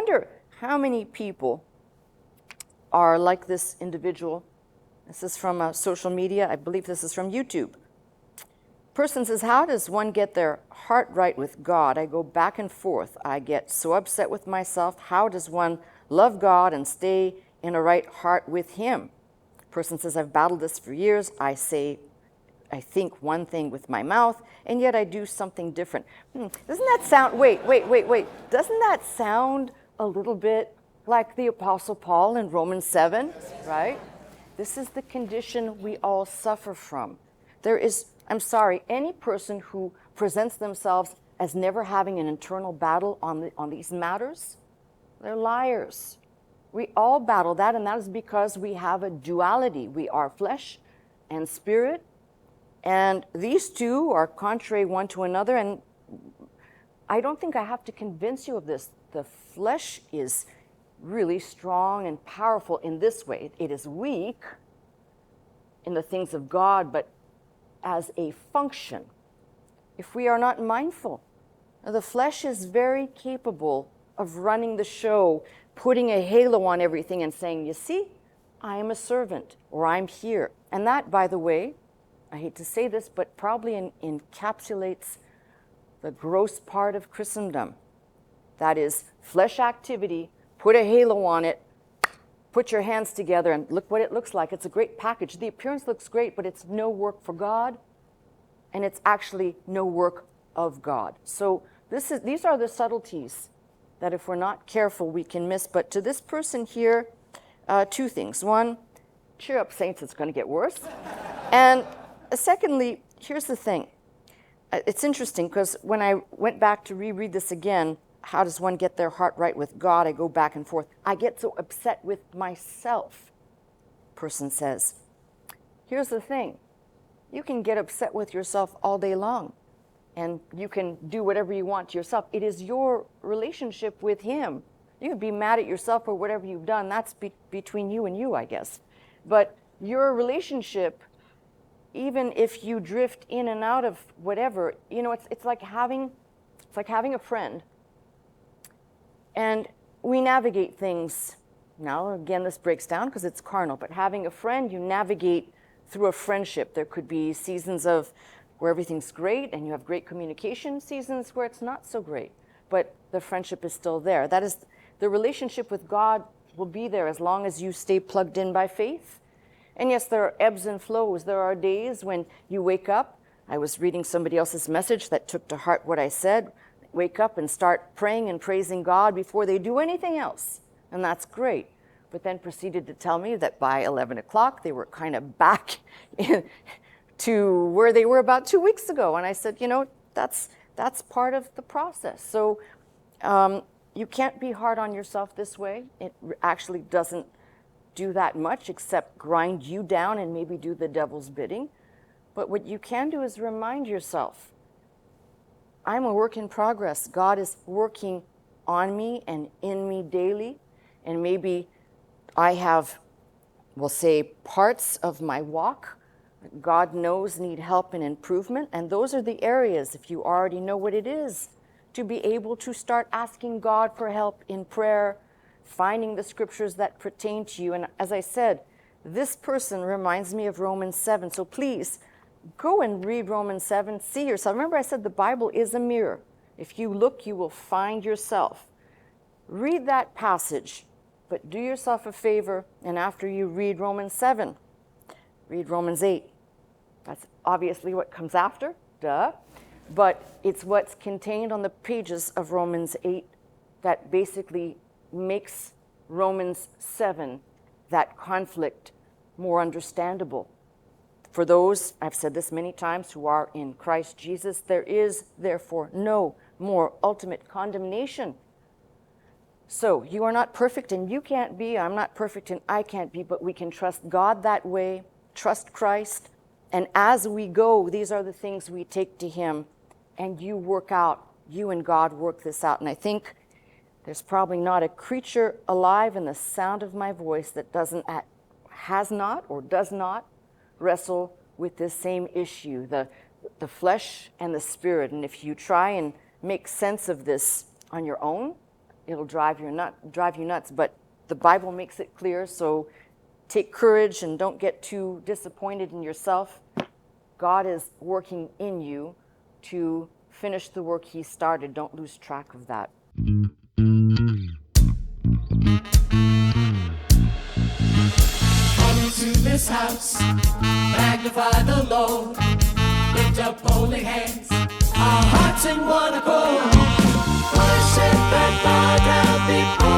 wonder how many people are like this individual. This is from social media. I believe this is from YouTube. Person says, how does one get their heart right with God? I go back and forth. I get so upset with myself. How does one love God and stay in a right heart with him? Person says, I've battled this for years. I think one thing with my mouth, and yet I do something different. Doesn't that sound, wait. Doesn't that sound a little bit like the Apostle Paul in Romans 7, right? This is the condition we all suffer from. I'm sorry, any person who presents themselves as never having an internal battle on these matters, they're liars. We all battle that, and that is because we have a duality. We are flesh and spirit, and these two are contrary one to another, and I don't think I have to convince you of this. The flesh is really strong and powerful in this way. It is weak in the things of God, but as a function, if we are not mindful, the flesh is very capable of running the show, putting a halo on everything and saying, you see, I am a servant, or I'm here. And that, by the way, I hate to say this, but probably encapsulates the gross part of Christendom. That is flesh activity, put a halo on it, put your hands together, and look what it looks like. It's a great package. The appearance looks great, but it's no work for God, and it's actually no work of God. So these are the subtleties that if we're not careful, we can miss. But to this person here, two things. One, cheer up, saints, it's going to get worse. And secondly, here's the thing. It's interesting because when I went back to reread this again, how does one get their heart right with God? I go back and forth. I get so upset with myself, person says. Here's the thing. You can get upset with yourself all day long, and you can do whatever you want to yourself. It is your relationship with him. You can be mad at yourself for whatever you've done. That's between you and you, I guess. But your relationship, even if you drift in and out of whatever, it's like having a friend. And we navigate things. Now, again, this breaks down because it's carnal, but having a friend, you navigate through a friendship. There could be seasons of where everything's great and you have great communication, seasons where it's not so great, but the friendship is still there. That is, the relationship with God will be there as long as you stay plugged in by faith. And yes, there are ebbs and flows. There are days when you wake up. I was reading somebody else's message that took to heart what I said. Wake up and start praying and praising God before they do anything else. And that's great. But then proceeded to tell me that by 11 o'clock, they were kind of back to where they were about 2 weeks ago. And I said, that's part of the process. So you can't be hard on yourself this way. It actually doesn't do that much except grind you down and maybe do the devil's bidding. But what you can do is remind yourself, I'm a work in progress. God is working on me and in me daily. And maybe I have, we'll say, parts of my walk that God knows need help and improvement. And those are the areas, if you already know what it is, to be able to start asking God for help in prayer, finding the scriptures that pertain to you. And as I said, this person reminds me of Romans 7. So please, go and read Romans 7, see yourself. Remember I said the Bible is a mirror. If you look, you will find yourself. Read that passage, but do yourself a favor, and after you read Romans 7, read Romans 8. That's obviously what comes after, duh. But it's what's contained on the pages of Romans 8 that basically makes Romans 7, that conflict, more understandable. For those, I've said this many times, who are in Christ Jesus, there is therefore no more ultimate condemnation. So you are not perfect and you can't be, I'm not perfect and I can't be, but we can trust God that way, trust Christ, and as we go, these are the things we take to him, and you work out, you and God work this out. And I think there's probably not a creature alive in the sound of my voice that has not or does not wrestle with this same issue, the flesh and the spirit. And if you try and make sense of this on your own, it'll drive you nuts. But the Bible makes it clear, so take courage and don't get too disappointed in yourself. God is working in you to finish the work he started. Don't lose track of that. Come into this house, magnify the Lord, lift up holy hands, our hearts in one accord, worship and bow down before